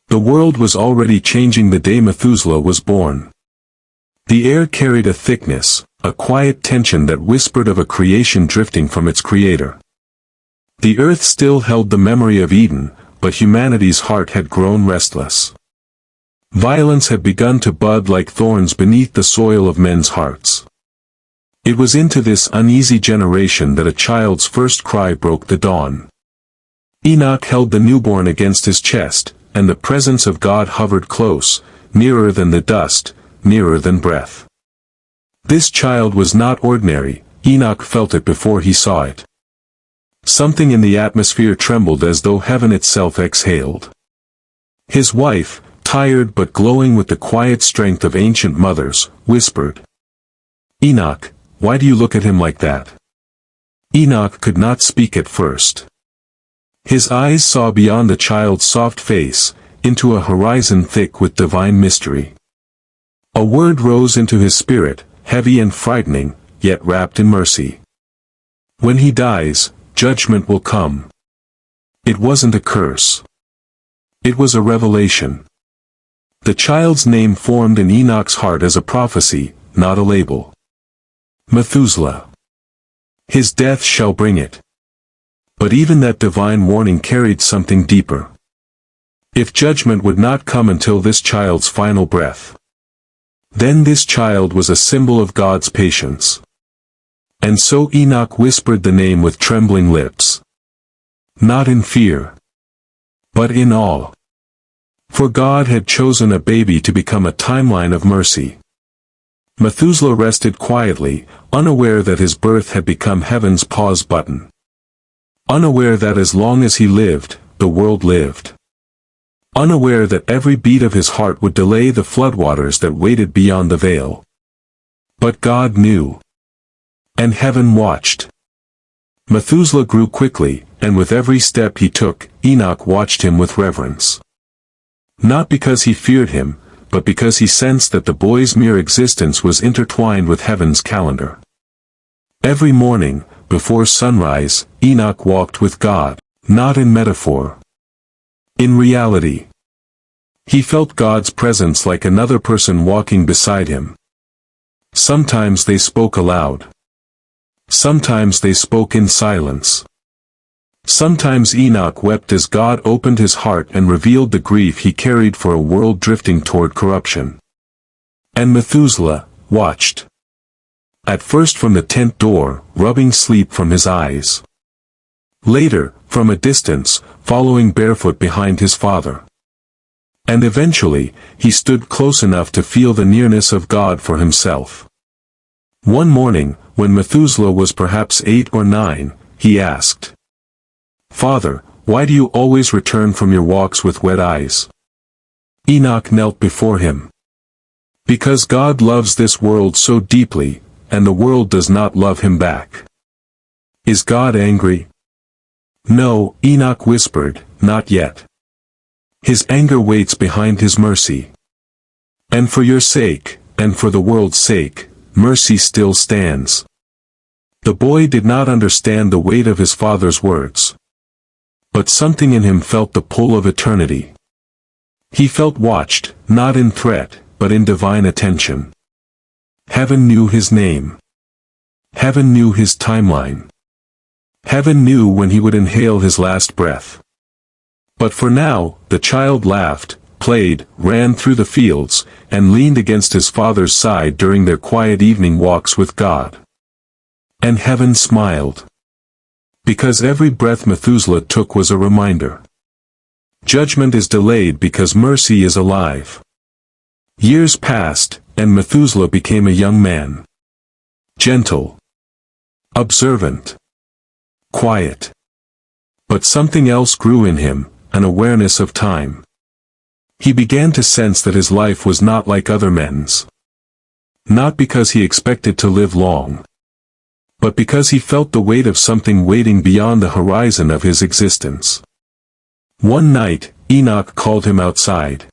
The world was already changing the day Methuselah was born. The air carried a thickness, a quiet tension that whispered of a creation drifting from its creator. The earth still held the memory of Eden, but humanity's heart had grown restless. Violence had begun to bud like thorns beneath the soil of men's hearts. It was into this uneasy generation that a child's first cry broke the dawn. Enoch held the newborn against his chest, and the presence of God hovered close, nearer than the dust, nearer than breath. This child was not ordinary. Enoch felt it before he saw it. Something in the atmosphere trembled as though heaven itself exhaled. His wife, tired but glowing with the quiet strength of ancient mothers, whispered, "Enoch, why do you look at him like that?" Enoch could not speak at first. His eyes saw beyond the child's soft face, into a horizon thick with divine mystery. A word rose into his spirit, heavy and frightening, yet wrapped in mercy. When he dies, judgment will come. It wasn't a curse. It was a revelation. The child's name formed in Enoch's heart as a prophecy, not a label. Methuselah. His death shall bring it. But even that divine warning carried something deeper. If judgment would not come until this child's final breath, then this child was a symbol of God's patience. And so Enoch whispered the name with trembling lips. Not in fear, but in awe. For God had chosen a baby to become a timeline of mercy. Methuselah rested quietly, unaware that his birth had become heaven's pause button. Unaware that as long as he lived, the world lived. Unaware that every beat of his heart would delay the floodwaters that waited beyond the veil. But God knew. And heaven watched. Methuselah grew quickly, and with every step he took, Enoch watched him with reverence. Not because he feared him, but because he sensed that the boy's mere existence was intertwined with heaven's calendar. Every morning, before sunrise, Enoch walked with God, not in metaphor. In reality. He felt God's presence like another person walking beside him. Sometimes they spoke aloud. Sometimes they spoke in silence. Sometimes Enoch wept as God opened his heart and revealed the grief he carried for a world drifting toward corruption. And Methuselah watched. At first from the tent door, rubbing sleep from his eyes. Later, from a distance, following barefoot behind his father. And eventually, he stood close enough to feel the nearness of God for himself. One morning, when Methuselah was perhaps 8 or 9, he asked, "Father, why do you always return from your walks with wet eyes?" Enoch knelt before him. Because God loves this world so deeply, and the world does not love him back. Is God angry? No, Enoch whispered, not yet. His anger waits behind his mercy. And for your sake, and for the world's sake, mercy still stands. The boy did not understand the weight of his father's words. But something in him felt the pull of eternity. He felt watched, not in threat, but in divine attention. Heaven knew his name. Heaven knew his timeline. Heaven knew when he would inhale his last breath. But for now, the child laughed, played, ran through the fields, and leaned against his father's side during their quiet evening walks with God. And heaven smiled. Because every breath Methuselah took was a reminder. Judgment is delayed because mercy is alive. Years passed, and Methuselah became a young man. Gentle. Observant. Quiet. But something else grew in him, an awareness of time. He began to sense that his life was not like other men's. Not because he expected to live long, but because he felt the weight of something waiting beyond the horizon of his existence. One night, Enoch called him outside.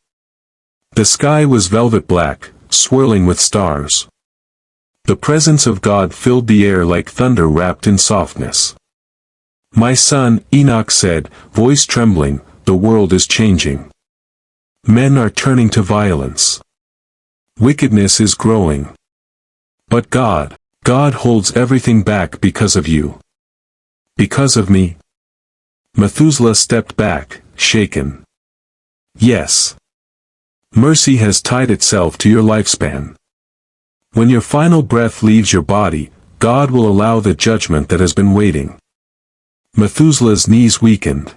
The sky was velvet black, swirling with stars. The presence of God filled the air like thunder wrapped in softness. "My son," Enoch said, voice trembling, "the world is changing. Men are turning to violence. Wickedness is growing. But God holds everything back because of you. Because of me. Methuselah stepped back, shaken. Yes. Mercy has tied itself to your lifespan. When your final breath leaves your body, God will allow the judgment that has been waiting. Methuselah's knees weakened.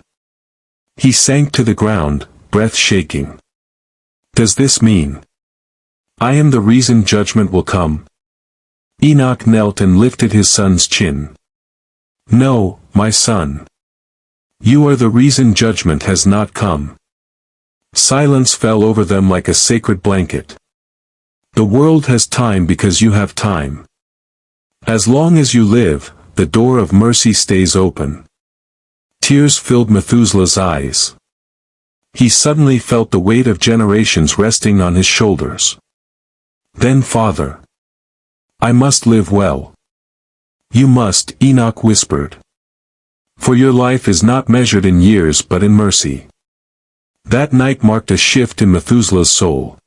He sank to the ground, breath shaking. Does this mean I am the reason judgment will come? Enoch knelt and lifted his son's chin. No, my son. You are the reason judgment has not come. Silence fell over them like a sacred blanket. The world has time because you have time. As long as you live, the door of mercy stays open. Tears filled Methuselah's eyes. He suddenly felt the weight of generations resting on his shoulders. Then, Father, I must live well. You must, Enoch whispered. For your life is not measured in years but in mercy. That night marked a shift in Methuselah's soul.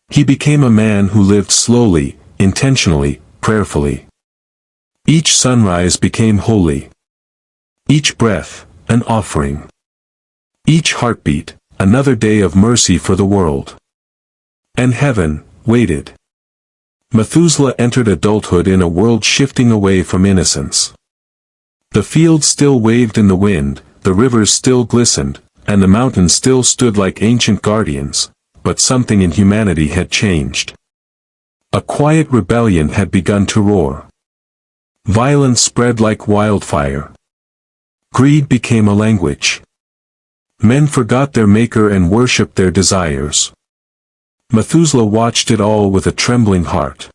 He became a man who lived slowly, intentionally, prayerfully. Each sunrise became holy. Each breath, an offering. Each heartbeat, another day of mercy for the world. And heaven waited. Methuselah entered adulthood in a world shifting away from innocence. The fields still waved in the wind, the rivers still glistened, and the mountains still stood like ancient guardians, but something in humanity had changed. A quiet rebellion had begun to roar. Violence spread like wildfire. Greed became a language. Men forgot their maker and worshipped their desires. Methuselah watched it all with a trembling heart.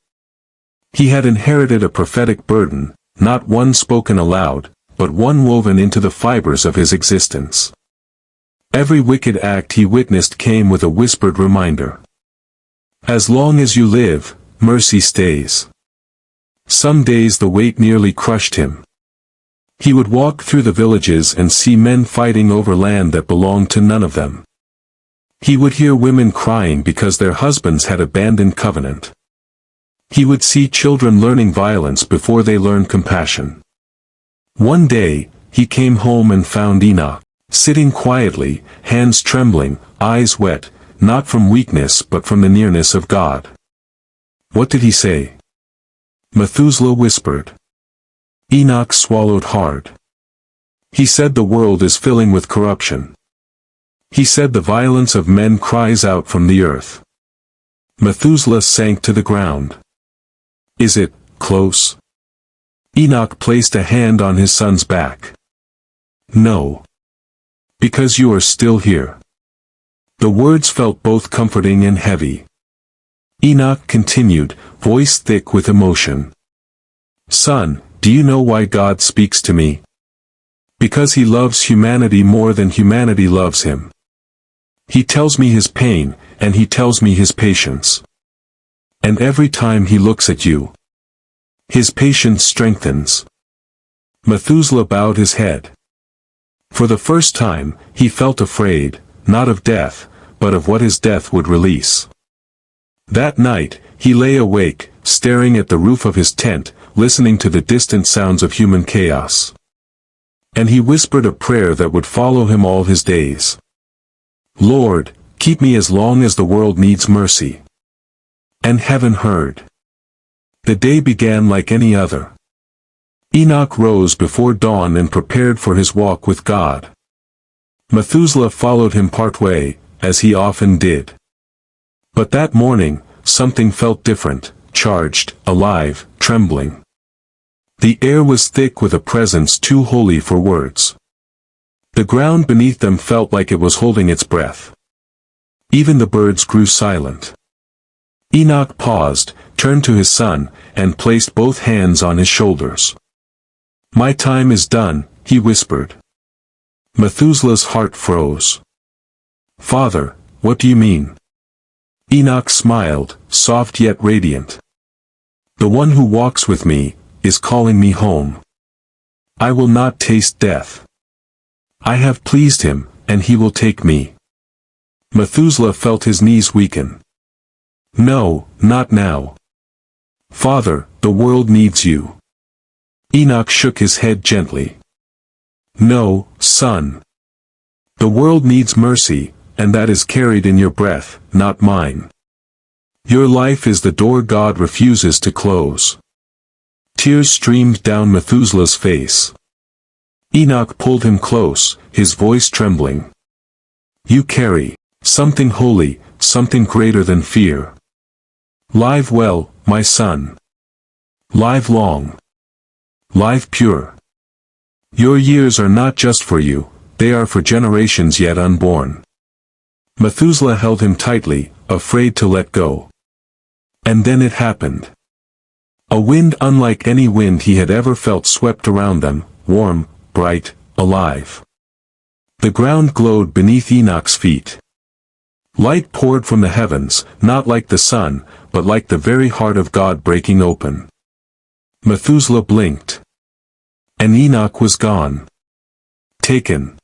He had inherited a prophetic burden, not one spoken aloud, but one woven into the fibers of his existence. Every wicked act he witnessed came with a whispered reminder. As long as you live, mercy stays. Some days the weight nearly crushed him. He would walk through the villages and see men fighting over land that belonged to none of them. He would hear women crying because their husbands had abandoned covenant. He would see children learning violence before they learned compassion. One day, he came home and found Enoch, sitting quietly, hands trembling, eyes wet, not from weakness but from the nearness of God. What did he say? Methuselah whispered. Enoch swallowed hard. He said the world is filling with corruption. He said the violence of men cries out from the earth. Methuselah sank to the ground. Is it close? Enoch placed a hand on his son's back. No. Because you are still here. The words felt both comforting and heavy. Enoch continued, voice thick with emotion. Son, do you know why God speaks to me? Because he loves humanity more than humanity loves him. He tells me his pain, and he tells me his patience. And every time he looks at you, his patience strengthens. Methuselah bowed his head. For the first time, he felt afraid, not of death, but of what his death would release. That night, he lay awake, staring at the roof of his tent, listening to the distant sounds of human chaos. And he whispered a prayer that would follow him all his days. Lord, keep me as long as the world needs mercy. And heaven heard. The day began like any other. Enoch rose before dawn and prepared for his walk with God. Methuselah followed him partway, as he often did. But that morning, something felt different, charged, alive, trembling. The air was thick with a presence too holy for words. The ground beneath them felt like it was holding its breath. Even the birds grew silent. Enoch paused, turned to his son, and placed both hands on his shoulders. My time is done, he whispered. Methuselah's heart froze. Father, what do you mean? Enoch smiled, soft yet radiant. The one who walks with me, is calling me home. I will not taste death. I have pleased him, and he will take me. Methuselah felt his knees weaken. No, not now. Father, the world needs you. Enoch shook his head gently. No, son. The world needs mercy, and that is carried in your breath, not mine. Your life is the door God refuses to close. Tears streamed down Methuselah's face. Enoch pulled him close, his voice trembling. You carry something holy, something greater than fear. Live well, my son. Live long. Live pure. Your years are not just for you, they are for generations yet unborn. Methuselah held him tightly, afraid to let go. And then it happened. A wind unlike any wind he had ever felt swept around them, warm, bright, alive. The ground glowed beneath Enoch's feet. Light poured from the heavens, not like the sun, but like the very heart of God breaking open. Methuselah blinked. And Enoch was gone. Taken.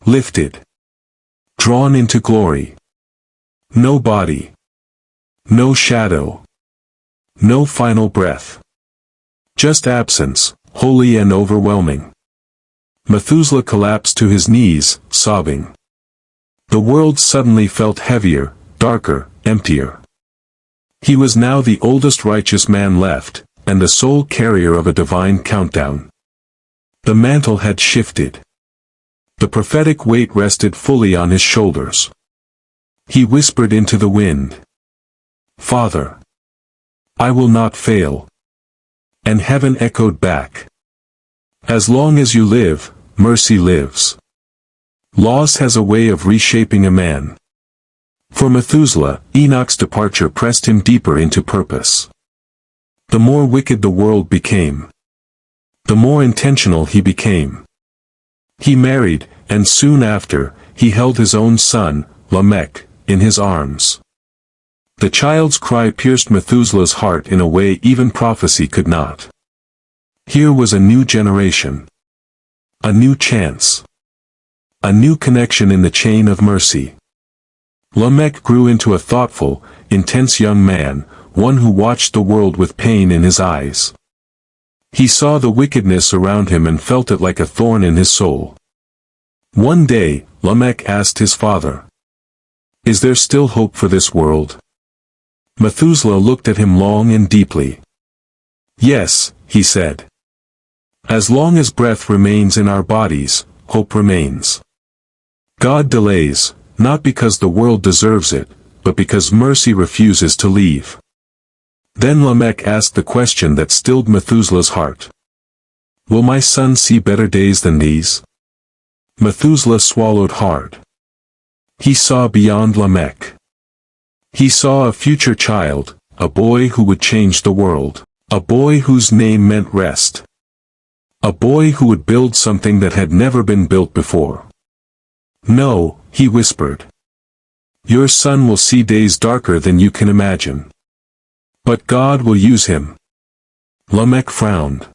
Lifted. Drawn into glory. No body. No shadow. No final breath. Just absence, holy and overwhelming. Methuselah collapsed to his knees, sobbing. The world suddenly felt heavier, darker, emptier. He was now the oldest righteous man left, and the sole carrier of a divine countdown. The mantle had shifted. The prophetic weight rested fully on his shoulders. He whispered into the wind. Father. I will not fail. And heaven echoed back. As long as you live, mercy lives. Loss has a way of reshaping a man. For Methuselah, Enoch's departure pressed him deeper into purpose. The more wicked the world became, the more intentional he became. He married, and soon after, he held his own son, Lamech, in his arms. The child's cry pierced Methuselah's heart in a way even prophecy could not. Here was a new generation. A new chance. A new connection in the chain of mercy. Lamech grew into a thoughtful, intense young man, one who watched the world with pain in his eyes. He saw the wickedness around him and felt it like a thorn in his soul. One day, Lamech asked his father, "Is there still hope for this world?" Methuselah looked at him long and deeply. "Yes," he said. "As long as breath remains in our bodies, hope remains. God delays, not because the world deserves it, but because mercy refuses to leave." Then Lamech asked the question that stilled Methuselah's heart. "Will my son see better days than these?" Methuselah swallowed hard. He saw beyond Lamech. He saw a future child, a boy who would change the world, a boy whose name meant rest. A boy who would build something that had never been built before. "No," he whispered. "Your son will see days darker than you can imagine. But God will use him." Lamech frowned.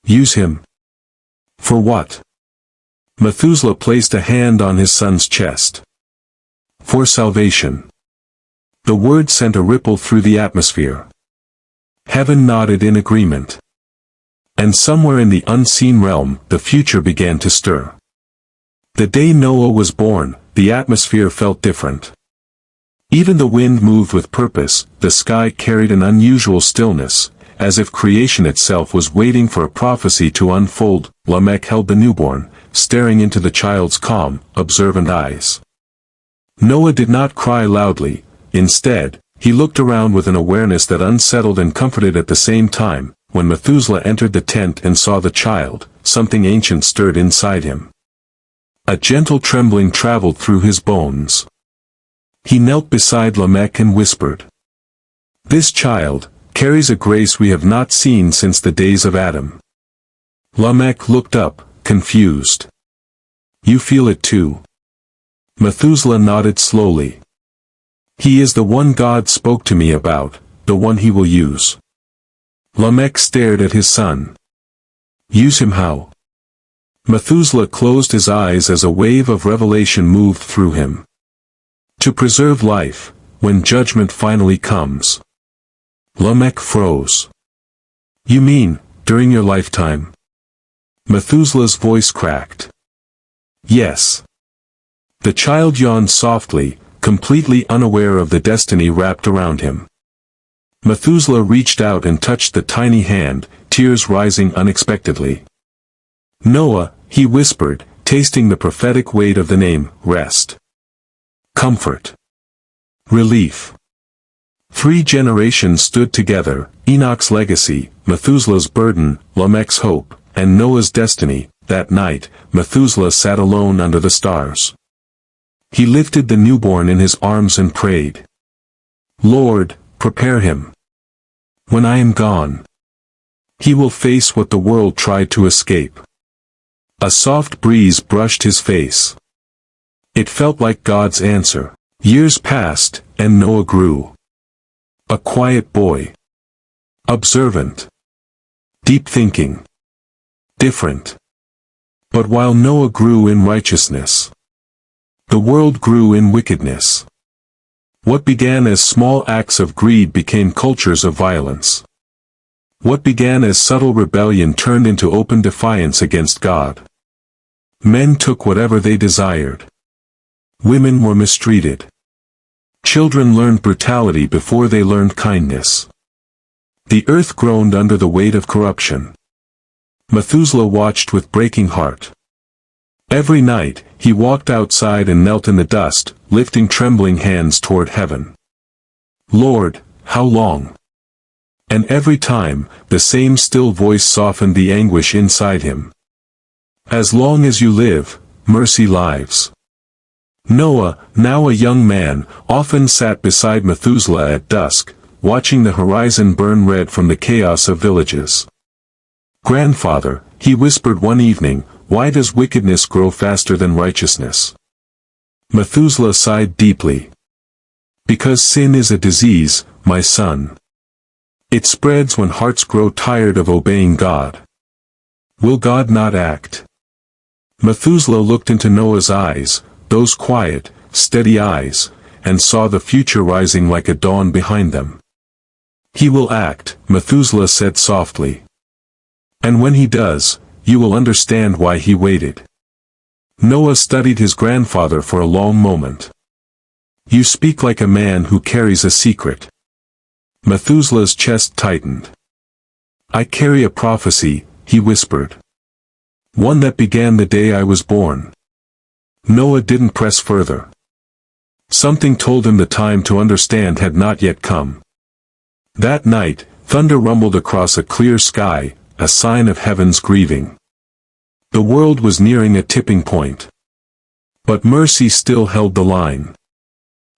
"Use him? For what?" Methuselah placed a hand on his son's chest. "For salvation." The word sent a ripple through the atmosphere. Heaven nodded in agreement. And somewhere in the unseen realm, the future began to stir. The day Noah was born, the atmosphere felt different. Even the wind moved with purpose, the sky carried an unusual stillness, as if creation itself was waiting for a prophecy to unfold. Lamech held the newborn, staring into the child's calm, observant eyes. Noah did not cry loudly. Instead, he looked around with an awareness that unsettled and comforted at the same time. When Methuselah entered the tent and saw the child, something ancient stirred inside him. A gentle trembling traveled through his bones. He knelt beside Lamech and whispered, "This child carries a grace we have not seen since the days of Adam." Lamech looked up, confused. "You feel it too?" Methuselah nodded slowly. "He is the one God spoke to me about, the one he will use." Lamech stared at his son. "Use him how?" Methuselah closed his eyes as a wave of revelation moved through him. To preserve life, when judgment finally comes. Lamech froze. You mean, during your lifetime? Methuselah's voice cracked. Yes. The child yawned softly, completely unaware of the destiny wrapped around him. Methuselah reached out and touched the tiny hand, tears rising unexpectedly. Noah, he whispered, tasting the prophetic weight of the name, rest. Comfort. Relief. 3 generations stood together, Enoch's legacy, Methuselah's burden, Lamech's hope, and Noah's destiny. That night, Methuselah sat alone under the stars. He lifted the newborn in his arms and prayed. Lord, prepare him. When I am gone, he will face what the world tried to escape. A soft breeze brushed his face. It felt like God's answer. Years passed, and Noah grew. A quiet boy. Observant. Deep thinking. Different. But while Noah grew in righteousness, the world grew in wickedness. What began as small acts of greed became cultures of violence. What began as subtle rebellion turned into open defiance against God. Men took whatever they desired. Women were mistreated. Children learned brutality before they learned kindness. The earth groaned under the weight of corruption. Methuselah watched with breaking heart. Every night, he walked outside and knelt in the dust, lifting trembling hands toward heaven. Lord, how long? And every time, the same still voice softened the anguish inside him. As long as you live, mercy lives. Noah, now a young man, often sat beside Methuselah at dusk, watching the horizon burn red from the chaos of villages. Grandfather, he whispered one evening, why does wickedness grow faster than righteousness? Methuselah sighed deeply. Because sin is a disease, my son. It spreads when hearts grow tired of obeying God. Will God not act? Methuselah looked into Noah's eyes, those quiet, steady eyes, and saw the future rising like a dawn behind them. He will act, Methuselah said softly. And when he does, you will understand why he waited. Noah studied his grandfather for a long moment. You speak like a man who carries a secret. Methuselah's chest tightened. I carry a prophecy, he whispered. One that began the day I was born. Noah didn't press further. Something told him the time to understand had not yet come. That night, thunder rumbled across a clear sky, a sign of heaven's grieving. The world was nearing a tipping point. But mercy still held the line.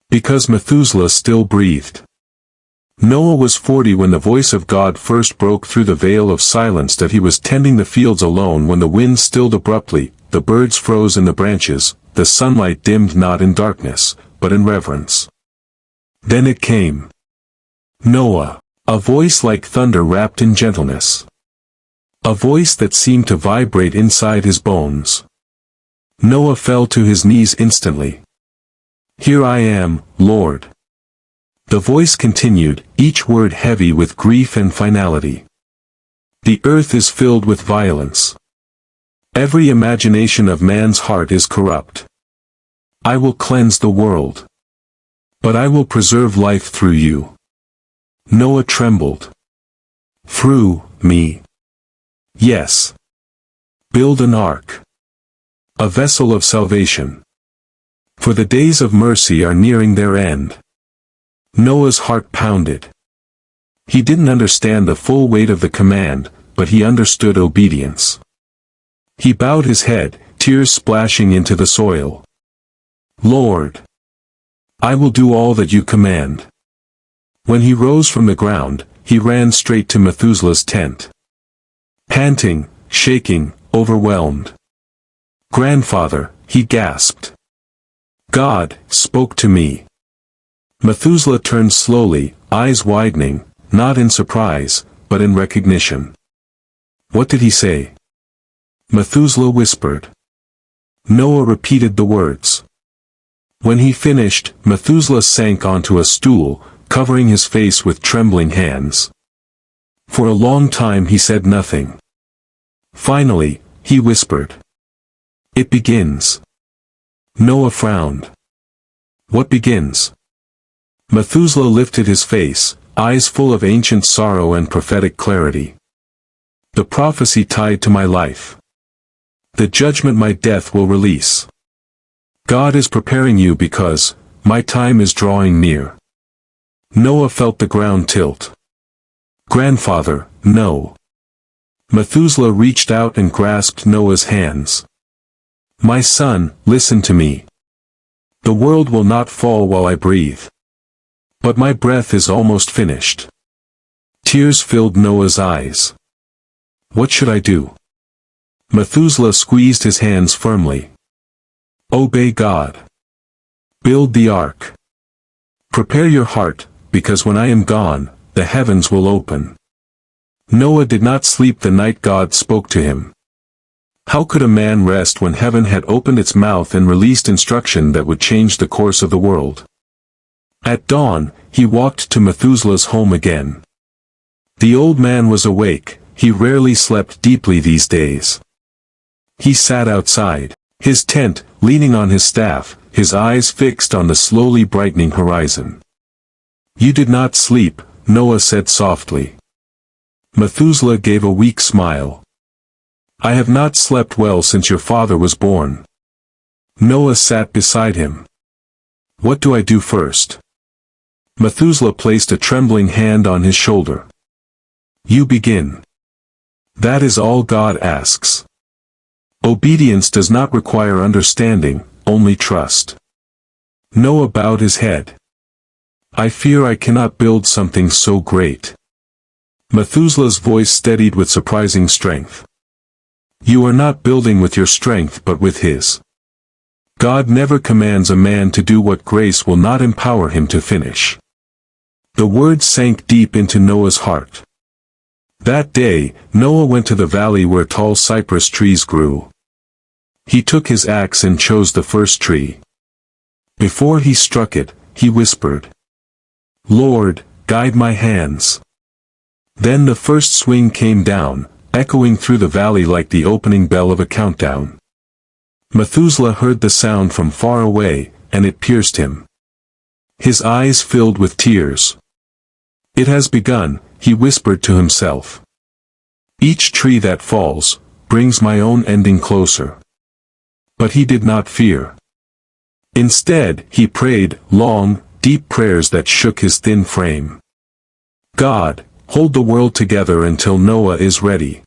Because Methuselah still breathed. Noah was 40 when the voice of God first broke through the veil of silence that he was tending the fields alone when the wind stilled abruptly, the birds froze in the branches, the sunlight dimmed not in darkness, but in reverence. Then it came. Noah, a voice like thunder wrapped in gentleness. A voice that seemed to vibrate inside his bones. Noah fell to his knees instantly. Here I am, Lord. The voice continued, each word heavy with grief and finality. The earth is filled with violence. Every imagination of man's heart is corrupt. I will cleanse the world. But I will preserve life through you. Noah trembled. Through me. Yes. Build an ark. A vessel of salvation. For the days of mercy are nearing their end. Noah's heart pounded. He didn't understand the full weight of the command, but he understood obedience. He bowed his head, tears splashing into the soil. Lord, I will do all that you command. When he rose from the ground, he ran straight to Methuselah's tent. Panting, shaking, overwhelmed. Grandfather, he gasped. God spoke to me. Methuselah turned slowly, eyes widening, not in surprise, but in recognition. What did he say? Methuselah whispered. Noah repeated the words. When he finished, Methuselah sank onto a stool, covering his face with trembling hands. For a long time he said nothing. Finally, he whispered, "It begins." Noah frowned. "What begins?" Methuselah lifted his face, eyes full of ancient sorrow and prophetic clarity. "The prophecy tied to my life. The judgment my death will release. God is preparing you because my time is drawing near." Noah felt the ground tilt. "Grandfather, no." Methuselah reached out and grasped Noah's hands. "My son, listen to me. The world will not fall while I breathe. But my breath is almost finished." Tears filled Noah's eyes. "What should I do?" Methuselah squeezed his hands firmly. "Obey God. Build the ark. Prepare your heart, because when I am gone, the heavens will open." Noah did not sleep the night God spoke to him. How could a man rest when heaven had opened its mouth and released instruction that would change the course of the world? At dawn, he walked to Methuselah's home again. The old man was awake. He rarely slept deeply these days. He sat outside his tent, leaning on his staff, his eyes fixed on the slowly brightening horizon. "You did not sleep," Noah said softly. Methuselah gave a weak smile. "I have not slept well since your father was born." Noah sat beside him. "What do I do first?" Methuselah placed a trembling hand on his shoulder. "You begin. That is all God asks. Obedience does not require understanding, only trust." Noah bowed his head. "I fear I cannot build something so great." Methuselah's voice steadied with surprising strength. "You are not building with your strength but with His. God never commands a man to do what grace will not empower him to finish." The words sank deep into Noah's heart. That day, Noah went to the valley where tall cypress trees grew. He took his axe and chose the first tree. Before he struck it, he whispered, "Lord, guide my hands." Then the first swing came down, echoing through the valley like the opening bell of a countdown. Methuselah heard the sound from far away, and it pierced him. His eyes filled with tears. "It has begun," he whispered to himself. "Each tree that falls brings my own ending closer." But he did not fear. Instead, he prayed long, deep prayers that shook his thin frame. "God, hold the world together until Noah is ready."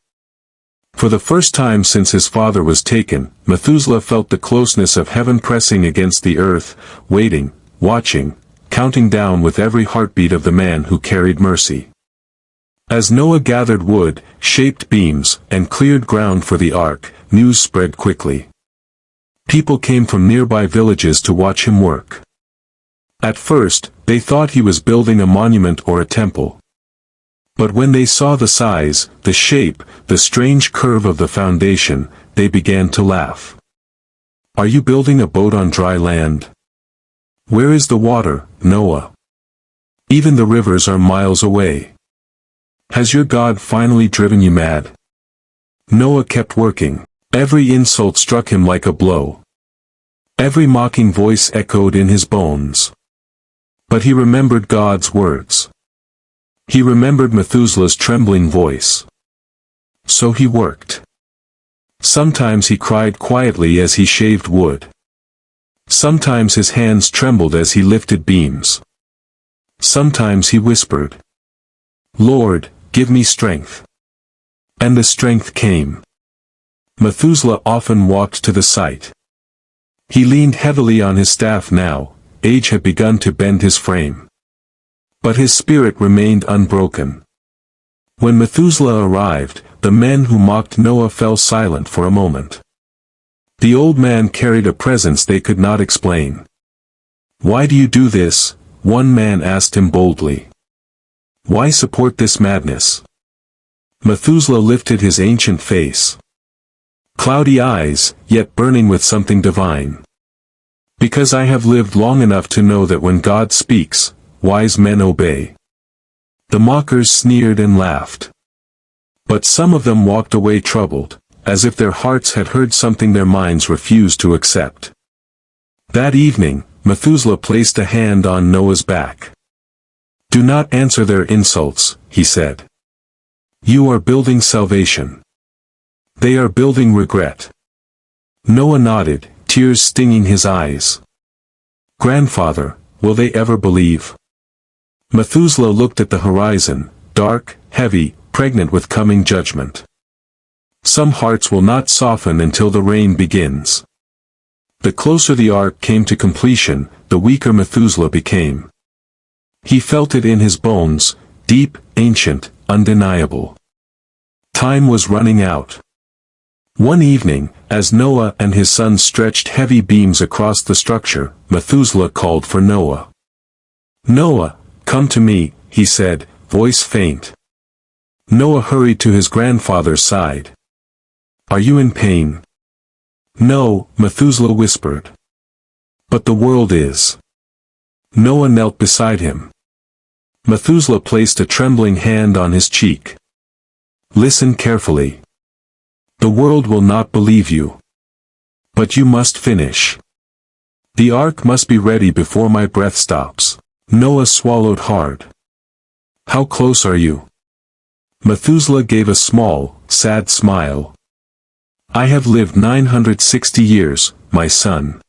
For the first time since his father was taken, Methuselah felt the closeness of heaven pressing against the earth, waiting, watching, counting down with every heartbeat of the man who carried mercy. As Noah gathered wood, shaped beams, and cleared ground for the ark, news spread quickly. People came from nearby villages to watch him work. At first, they thought he was building a monument or a temple. But when they saw the size, the shape, the strange curve of the foundation, they began to laugh. "Are you building a boat on dry land? Where is the water, Noah? Even the rivers are miles away. Has your God finally driven you mad?" Noah kept working. Every insult struck him like a blow. Every mocking voice echoed in his bones. But he remembered God's words. He remembered Methuselah's trembling voice. So he worked. Sometimes he cried quietly as he shaved wood. Sometimes his hands trembled as he lifted beams. Sometimes he whispered, "Lord, give me strength." And the strength came. Methuselah often walked to the site. He leaned heavily on his staff now, age had begun to bend his frame. But his spirit remained unbroken. When Methuselah arrived, the men who mocked Noah fell silent for a moment. The old man carried a presence they could not explain. "Why do you do this?" one man asked him boldly. "Why support this madness?" Methuselah lifted his ancient face. Cloudy eyes, yet burning with something divine. Because I have lived long enough to know that when God speaks, wise men obey. The mockers sneered and laughed. But some of them walked away troubled, as if their hearts had heard something their minds refused to accept. That evening, Methuselah placed a hand on Noah's back. "Do not answer their insults," he said. "You are building salvation. They are building regret." Noah nodded, tears stinging his eyes. "Grandfather, will they ever believe?" Methuselah looked at the horizon, dark, heavy, pregnant with coming judgment. Some hearts will not soften until the rain begins. The closer the ark came to completion, the weaker Methuselah became. He felt it in his bones, deep, ancient, undeniable. Time was running out. One evening, as Noah and his sons stretched heavy beams across the structure, Methuselah called for Noah. "Noah, come to me," he said, voice faint. Noah hurried to his grandfather's side. "Are you in pain?" "No," Methuselah whispered. "But the world is." Noah knelt beside him. Methuselah placed a trembling hand on his cheek. "Listen carefully. The world will not believe you. But you must finish. The ark must be ready before my breath stops." Noah swallowed hard. "How close are you?" Methuselah gave a small, sad smile. "I have lived 960 years, my son.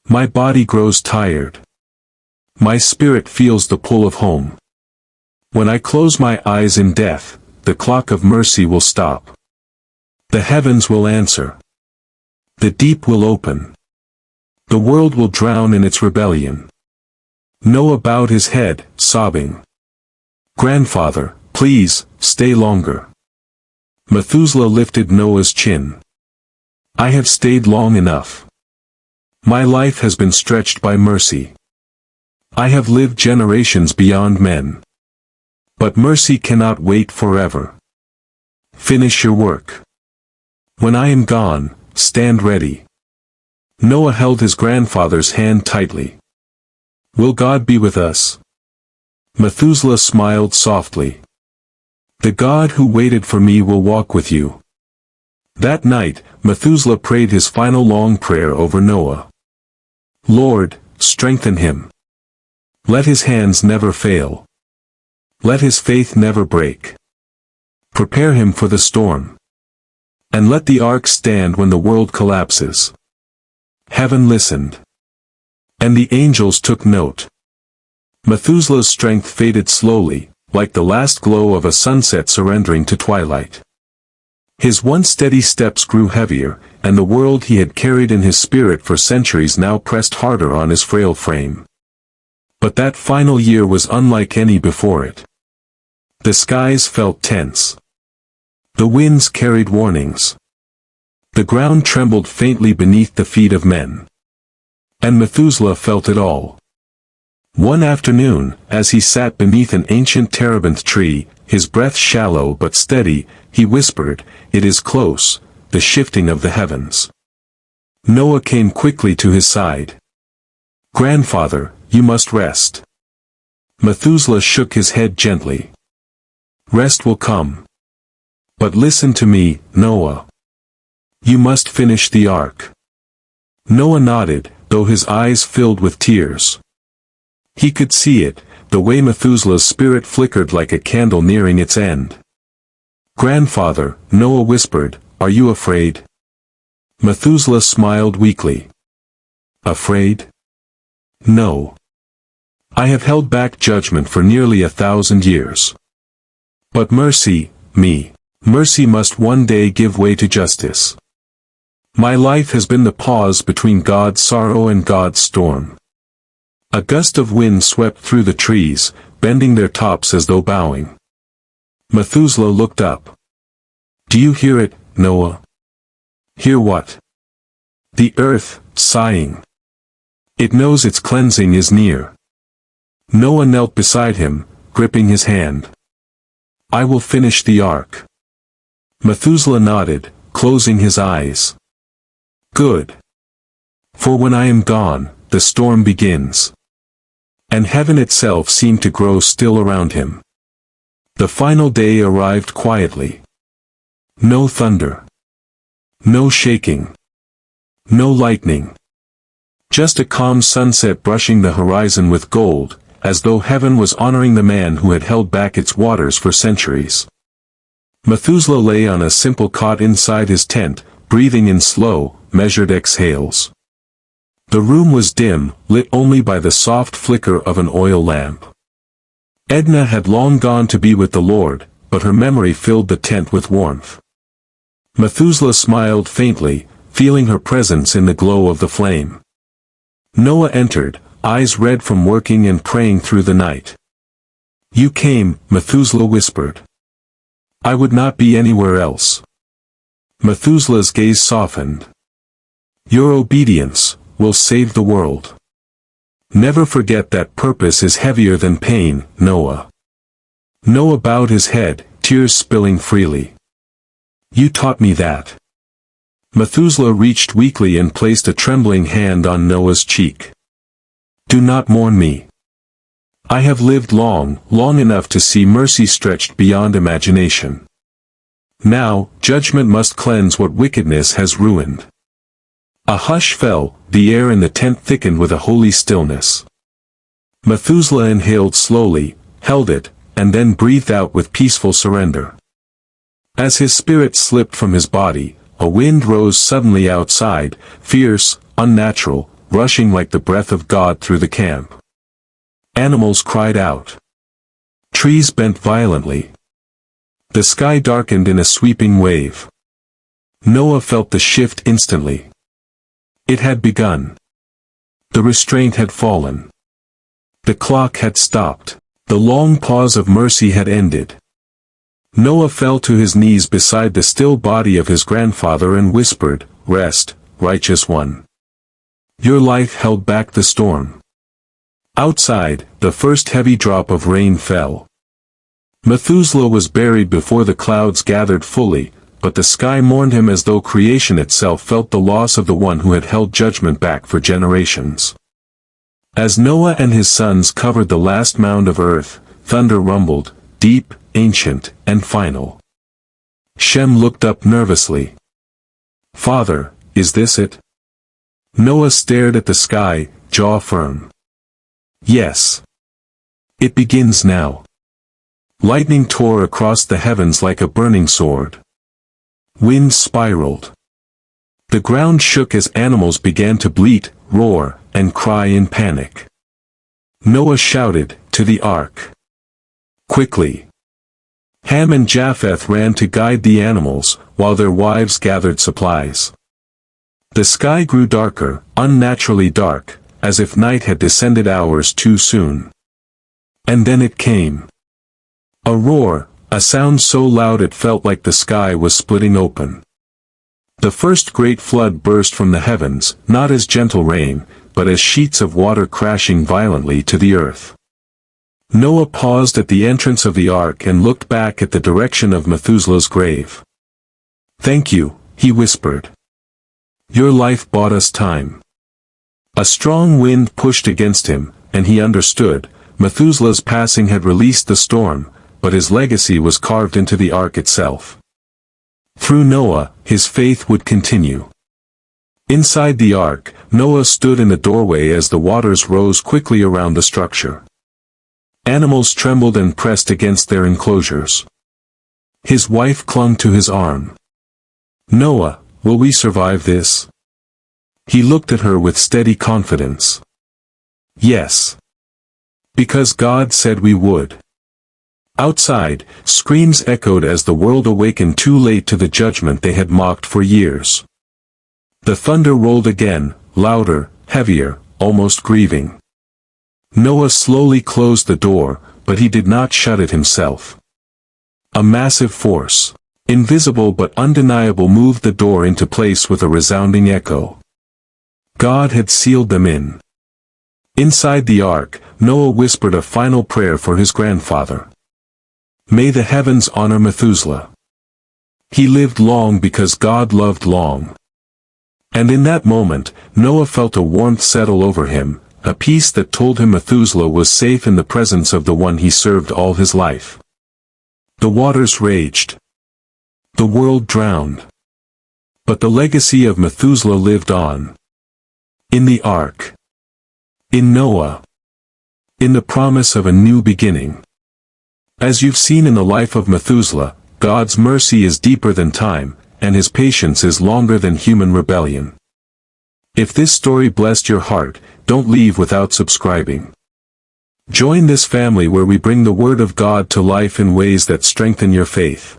My body grows tired. My spirit feels the pull of home. When I close my eyes in death, the clock of mercy will stop. The heavens will answer. The deep will open. The world will drown in its rebellion." Noah bowed his head, sobbing. "Grandfather, please, stay longer." Methuselah lifted Noah's chin. "I have stayed long enough. My life has been stretched by mercy. I have lived generations beyond men. But mercy cannot wait forever. Finish your work. When I am gone, stand ready." Noah held his grandfather's hand tightly. "Will God be with us?" Methuselah smiled softly. "The God who waited for me will walk with you." That night, Methuselah prayed his final long prayer over Noah. "Lord, strengthen him. Let his hands never fail. Let his faith never break. Prepare him for the storm. And let the ark stand when the world collapses." Heaven listened. And the angels took note. Methuselah's strength faded slowly, like the last glow of a sunset surrendering to twilight. His once steady steps grew heavier, and the world he had carried in his spirit for centuries now pressed harder on his frail frame. But that final year was unlike any before it. The skies felt tense. The winds carried warnings. The ground trembled faintly beneath the feet of men. And Methuselah felt it all. One afternoon, as he sat beneath an ancient terebinth tree, his breath shallow but steady, he whispered, "It is close, the shifting of the heavens." Noah came quickly to his side. "Grandfather, you must rest." Methuselah shook his head gently. "Rest will come. But listen to me, Noah. You must finish the ark." Noah nodded, though his eyes filled with tears. He could see it, the way Methuselah's spirit flickered like a candle nearing its end. "Grandfather," Noah whispered, "are you afraid?" Methuselah smiled weakly. "Afraid? No. I have held back judgment for nearly 1,000 years. But mercy must one day give way to justice. My life has been the pause between God's sorrow and God's storm." A gust of wind swept through the trees, bending their tops as though bowing. Methuselah looked up. "Do you hear it, Noah?" "Hear what?" "The earth, sighing. It knows its cleansing is near." Noah knelt beside him, gripping his hand. "I will finish the ark." Methuselah nodded, closing his eyes. "Good. For when I am gone, the storm begins. And heaven itself seemed to grow still around him. The final day arrived quietly. No thunder. No shaking. No lightning. Just a calm sunset brushing the horizon with gold, as though heaven was honoring the man who had held back its waters for centuries. Methuselah lay on a simple cot inside his tent, breathing in slow, measured exhales. The room was dim, lit only by the soft flicker of an oil lamp. Edna had long gone to be with the Lord, but her memory filled the tent with warmth. Methuselah smiled faintly, feeling her presence in the glow of the flame. Noah entered, eyes red from working and praying through the night. "You came," Methuselah whispered. "I would not be anywhere else." Methuselah's gaze softened. "Your obedience will save the world. Never forget that purpose is heavier than pain, Noah." Noah bowed his head, tears spilling freely. "You taught me that." Methuselah reached weakly and placed a trembling hand on Noah's cheek. "Do not mourn me. I have lived long, long enough to see mercy stretched beyond imagination. Now, judgment must cleanse what wickedness has ruined." A hush fell, the air in the tent thickened with a holy stillness. Methuselah inhaled slowly, held it, and then breathed out with peaceful surrender. As his spirit slipped from his body, a wind rose suddenly outside, fierce, unnatural, rushing like the breath of God through the camp. Animals cried out. Trees bent violently. The sky darkened in a sweeping wave. Noah felt the shift instantly. It had begun. The restraint had fallen. The clock had stopped. The long pause of mercy had ended. Noah fell to his knees beside the still body of his grandfather and whispered, "Rest, righteous one. Your life held back the storm." Outside, the first heavy drop of rain fell. Methuselah was buried before the clouds gathered fully, but the sky mourned him as though creation itself felt the loss of the one who had held judgment back for generations. As Noah and his sons covered the last mound of earth, thunder rumbled, deep, ancient, and final. Shem looked up nervously. "Father, is this it?" Noah stared at the sky, jaw firm. "Yes. It begins now." Lightning tore across the heavens like a burning sword. Wind spiraled. The ground shook as animals began to bleat, roar, and cry in panic. Noah shouted, "To the ark! Quickly!" Ham and Japheth ran to guide the animals, while their wives gathered supplies. The sky grew darker, unnaturally dark, as if night had descended hours too soon. And then it came. A roar, a sound so loud it felt like the sky was splitting open. The first great flood burst from the heavens, not as gentle rain, but as sheets of water crashing violently to the earth. Noah paused at the entrance of the ark and looked back at the direction of Methuselah's grave. "Thank you," he whispered. "Your life bought us time." A strong wind pushed against him, and he understood, Methuselah's passing had released the storm, but his legacy was carved into the ark itself. Through Noah, his faith would continue. Inside the ark, Noah stood in the doorway as the waters rose quickly around the structure. Animals trembled and pressed against their enclosures. His wife clung to his arm. "Noah, will we survive this?" He looked at her with steady confidence. "Yes. Because God said we would." Outside, screams echoed as the world awakened too late to the judgment they had mocked for years. The thunder rolled again, louder, heavier, almost grieving. Noah slowly closed the door, but he did not shut it himself. A massive force, invisible but undeniable, moved the door into place with a resounding echo. God had sealed them in. Inside the ark, Noah whispered a final prayer for his grandfather. "May the heavens honor Methuselah. He lived long because God loved long." And in that moment, Noah felt a warmth settle over him, a peace that told him Methuselah was safe in the presence of the one he served all his life. The waters raged. The world drowned. But the legacy of Methuselah lived on. In the ark. In Noah. In the promise of a new beginning. As you've seen in the life of Methuselah, God's mercy is deeper than time, and his patience is longer than human rebellion. If this story blessed your heart, don't leave without subscribing. Join this family where we bring the Word of God to life in ways that strengthen your faith.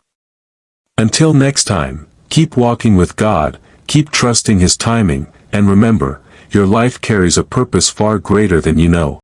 Until next time, keep walking with God, keep trusting his timing, and remember, your life carries a purpose far greater than you know.